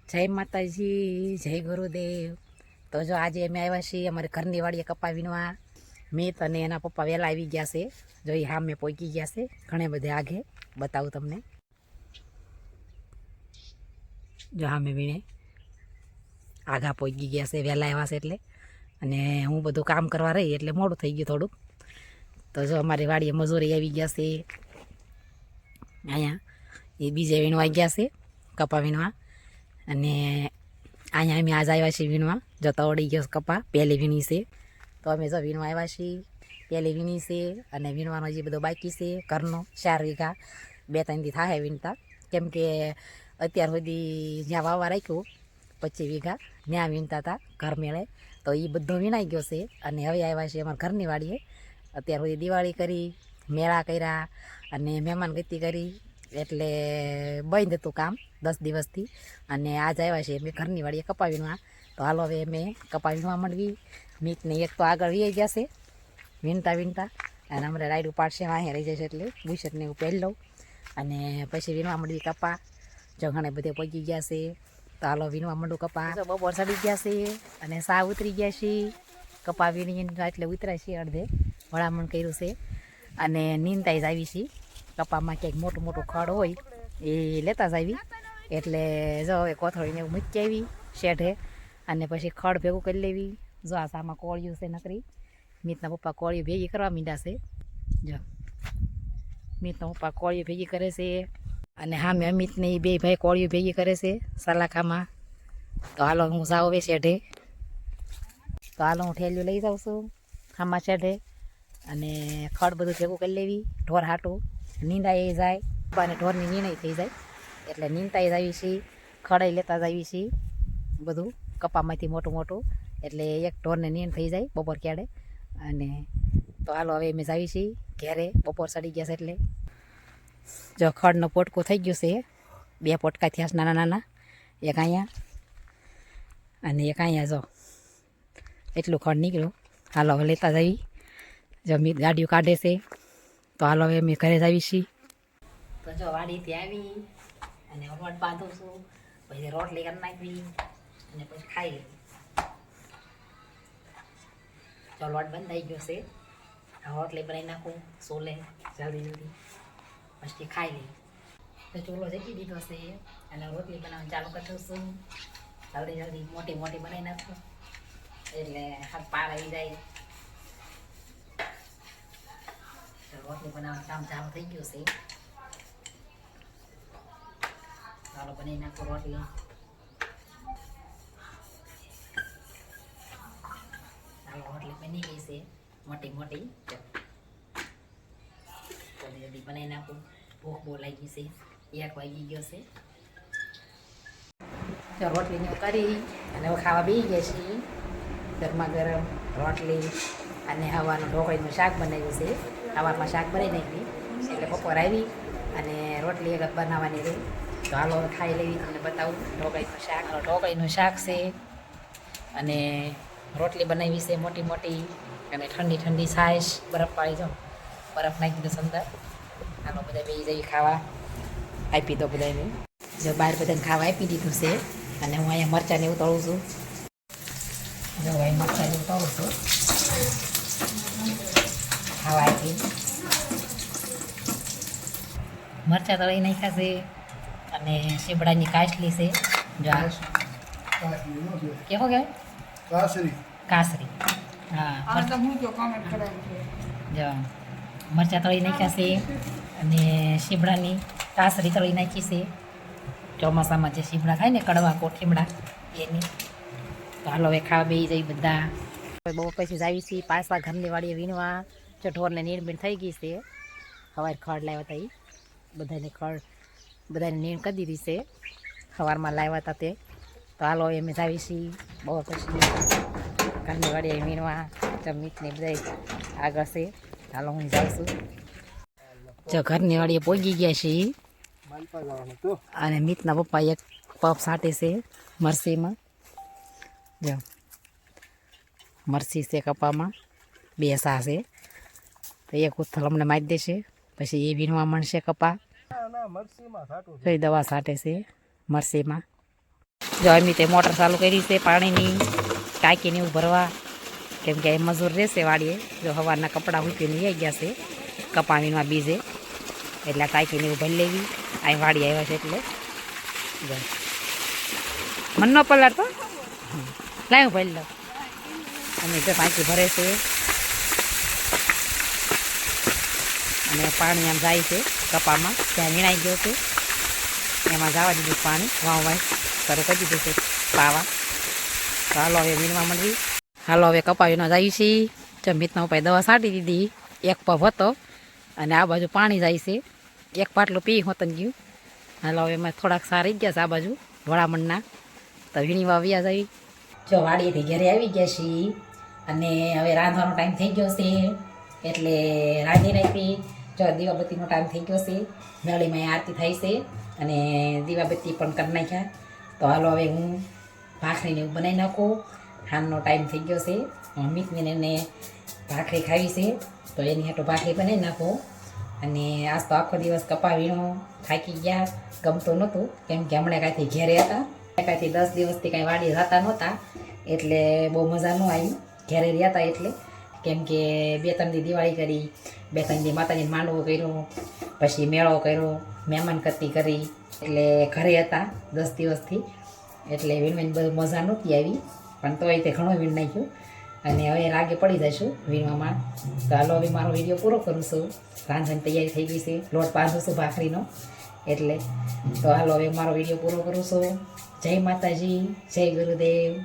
જય માતાજી, જય ગુરુદેવ. તો જો આજે અમે આવ્યા છીએ અમારે ઘરની વાડીએ કપા વીણવા. મિત અને એના પપ્પા વહેલા આવી ગયા છે. જો એ હા મેં પહોંચી ગયા છે ઘણે બધે આગે બતાવું તમને. જો હા મેં વીણે આઘા પહોંચી ગયા છે, વહેલા આવ્યા છે એટલે. અને હું બધું કામ કરવા રહી એટલે મોડું થઈ ગયું થોડુંક. તો જો અમારી વાડીએ મજૂરી આવી ગયા છે. અહીંયા એ બીજે વીણવા ગયા છે કપા વીણવા. અને અહીંયા અમે આજ આવ્યા છીએ વીણવા. જો તવડી ગયો કપા પહેલી વીણી છે. તો અમે જો વીણવા આવ્યા છીએ, પહેલી વીણી છે. અને વીણવાનો જે બધો બાકી છે ઘરનો 4 વીઘા 2-3 દી થાય વીણતા. કેમ કે અત્યાર સુધી જ્યાં વાવવા રાખ્યું 25 વીઘા ત્યાં વીણતા હતા ઘર મેળે. તો એ બધો વીણાઈ ગયો છે. અને હવે આવ્યા છીએ અમારા ઘરની વાડીએ. અત્યાર સુધી દિવાળી કરી, મેળા કર્યા અને મહેમાન ગતિ કરી, એટલે બંધ હતું કામ 10 દિવસથી. અને આજ આવ્યા છે અમે ઘરની વાડીએ કપા વીણવા. તો હાલો હવે અમે કપા વીણવા માંડવી. મીતને એક તો આગળ વી ગયા છે વીણતા વીણતા. અને અમારે રાયડું પાડશે વાંહે રહી જશે એટલે બુશર્ટને એવું પહેરી લઉં. અને પછી વીણવા માંડવી કપા. જો ઘણે બધે પહોંચી ગયા છે. તો હાલો વીણવા માંડું કપા. બપોર ચડી ગયા છે અને સા ઉતરી ગયા છે. કપા વીણીને એટલે ઉતરાય છે અડધે વળામણ કર્યું છે. અને નીંદાઈ જ આવી છે. કપામાં ક્યાંક મોટું મોટું ખડ હોય એ લેતા જ આવી. એટલે જો હવે કોથળીને એવું મૂકી આવી શેઢે. અને પછી ખડ ભેગું કરી લેવી. જો આ સામાં કોળિયું છે નકરી. મીતના પપ્પા કોળિયું ભેગી કરવા માંડ્યા છે. જો મીતના પપ્પા કોળિયું ભેગી કરે છે. અને હા મેં અમિતને એ 2 ભાઈ કોળિયું ભેગી કરે છે સલાખામાં. તો હાલો હું જાઉં હવે શેઢે. તો હાલો હું ઠેલિયું લઈ જાઉં છું ખામાં શેઢે. અને ખડ બધું ભેગું કરી લેવી ઢોર હાટું. નીંદાઈ જાય અને ઢોરની નીણાઈ થઈ જાય એટલે નીંદાઈ જ આવી છીએ. ખડાઈ લેતા જ આવી છીએ બધું કપામાંથી મોટું મોટું. એટલે એક ઢોરને નીણ થઈ જાય બપોર ક્યાડે. અને તો હાલો હવે અમે જાવી છીએ ઘેરે. બપોર ચડી ગયા છે એટલે. જો ખડનો પોટકો થઈ ગયું છે. 2 પોટકા થયા છે નાના નાના. એક અહીંયા અને એક અહીંયા. જો એટલું ખડ નીકળ્યું. હાલો હવે લેતા જવી. જો મીત ગાડીઓ કાઢે છે. તો હાલો હવે અમે ઘરે જ આવી છીએ. તો જો વાડીથી આવી અને રોટ બાંધું છું. પછી રોટલી કરી નાખવી અને પછી ખાઈ લેવી. જો લોટ બંધાઈ ગયો છે. રોટલી બનાવી નાખું સોલે જલ્દી જલ્દી પછી ખાઈ લેવી. તો ચૂલો જકી દીધો છે અને રોટલી બનાવવાનું ચાલુ કરી દઉં છું. જલ્દી જલ્દી મોટી મોટી બનાવી નાખું એટલે હાથ પાર આવી જાય. રોટલી બનાવવાનું કામ ચાલુ થઈ ગયું છે. ચાલો બનાવી નાખું રોટલી. ચાલો રોટલી બની ગઈ છે મોટી મોટી. જલ્દી જલ્દી બનાવી નાખું. ભૂખ બહુ લાગી છે. 1 વાગી ગયો છે. તો રોટલીને એવું કરી અને હવે ખાવા બેસી ગયા છીએ. ગરમા ગરમ રોટલી અને હવાનું ઢોકળીનું શાક બનાવ્યું છે. સવારમાં શાક બનાવી નાખી એટલે બપોર આવી અને રોટલી એક બનાવવાની રહી. તો હાલો ખાઈ લેવી. તમને બતાવું ઢોકળીનું શાક. ઢોકળીનું શાક છે અને રોટલી બનાવી છે મોટી મોટી. અને ઠંડી ઠંડી છાશ બરફ પાડી. જો બરફ નાખી દીધો અંદર. હાલો બધા બેસી જઈ ખાવા. આપી દો બધાને. જો બહાર બધાને ખાવા આપી દીધું છે. અને હું અહીંયા મરચાંને એવું તળું છું. જો અહીં મરચાંને એવું તળું છું ખાવા આપી. મરચાં તળી નાખ્યા છે અને શીબડાની કાચલી છે. જો કેવો કહેવાય? કાસરી. હા જો મરચાં તળી નાખ્યા છે અને શીબડાની કાસરી તળી નાખી છે. ચોમાસામાં જે શીબડા થાય ને કડવા કોઠીમડા એની. તો હાલો હવે ખાવા બેસી જાય બધા. બહુ પછી જ આવી છીએ પાછા ઘરની વાડીએ વીણવા. જો ઢોરને નીણ બીણ થઈ ગઈ છે. સવારે ખડ લાવ્યા હતા એ બધાને ખડ બધાને નીણ કરી દીધી છે. સવારમાં લાવ્યા હતા તે. તો હાલો અમે જ આવી છીએ બહુ પછી ઘરની વાડીએ વીણવા. જમીતને બધા આગળ છે. હાલો હું જાઉં છું. જો ઘરની વાડીએ પહોંચી ગયા છીએ. અને મીતના પપ્પા એક પપ સાટે છે મરસીમાં. જો મરસી છે કપામાં. 2 સા છે. તો એક ઉથલ અમને મારી દેશે પછી એ વીણવા મળશે કપા. કઈ દવા છાંટે છે મરસીમાં. જો એમની તે મોટર ચાલુ કરી છે પાણીની ટાંકીને એવું ભરવા, કેમ કે એ મજૂર રહેશે વાડીએ. જો સવારના કપડાં મૂકીને લઈ ગયા છે કપા વીણવા બીજે, એટલે ટાંકીને એવું ભરી લેવી. અહીં વાડી આવ્યા છે એટલે મન નો પલાળતો લાવ્યું ભરી લો. અને જો ટાંકી ભરે છે અને પાણી આમ જાય છે કપામાં, ત્યાં વીણાઈ ગયો છે એમાં જવા દીધું પાણી. વાવ શરૂ કરી દીધું છે પાવા. તો હાલો હવે વીણવા માંડવી. હાલો હવે કપા વીણવા જાય છે. જમીતના ઉપાય દવા છાંટી દીધી, એક પગ હતો અને આ બાજુ પાણી જાય છે. એક પાટલું પી હોતન ગયું. હાલો હવે એમાં થોડાક સાર રહી ગયા છે આ બાજુ વળામણના, તો વીણીવા આવ્યા જાય. જો વાડીએથી ઘરે આવી ગયા છીએ અને હવે રાંધવાનો ટાઈમ થઈ ગયો છે એટલે રાંધી નાખી. જો દીવાબત્તીનો ટાઈમ થઈ ગયો છે, મેળીમાં આરતી થાય છે અને દીવાબત્તી પણ કરી નાખ્યા. તો હાલો હવે હું ભાખરીને એવું બનાવી નાખું. હાનનો ટાઈમ થઈ ગયો છે, મીતમીને એને ભાખરી ખાવી છે તો એની હાટો ભાખરી બનાવી નાખો. અને આજ તો આખો દિવસ કપા વીણો, થાકી ગયા, ગમતું નહોતું કેમ કે હમણાં કાંઈથી ઘેરે હતા. કાંઈથી 10 દિવસથી કાંઈ વાડી જતા નહોતા એટલે બહુ મજા ન આવી ઘેરે રહ્યા હતા. એટલે કેમ કે 2-3 દી દિવાળી કરી, 2-3 દી માતાજીને માંડવો કર્યો, પછી મેળો કર્યો, મહેમાન કરતી કરી, એટલે ઘરે હતા 10 દિવસથી. એટલે વીણવાની બધું મજા નહોતી આવી, પણ તોય તે ઘણો વીણ નાખ્યું. અને હવે રાગે પડી જઈશું વીણવામાં. તો હાલો હવે મારો વિડીયો પૂરો કરું છું. રાંધવાની તૈયારી થઈ ગઈ છે, લોટ બાંધું છું ભાખરીનો એટલે. તો હાલો હવે મારો વિડીયો પૂરો કરું છું. જય માતાજી, જય ગુરુદેવ.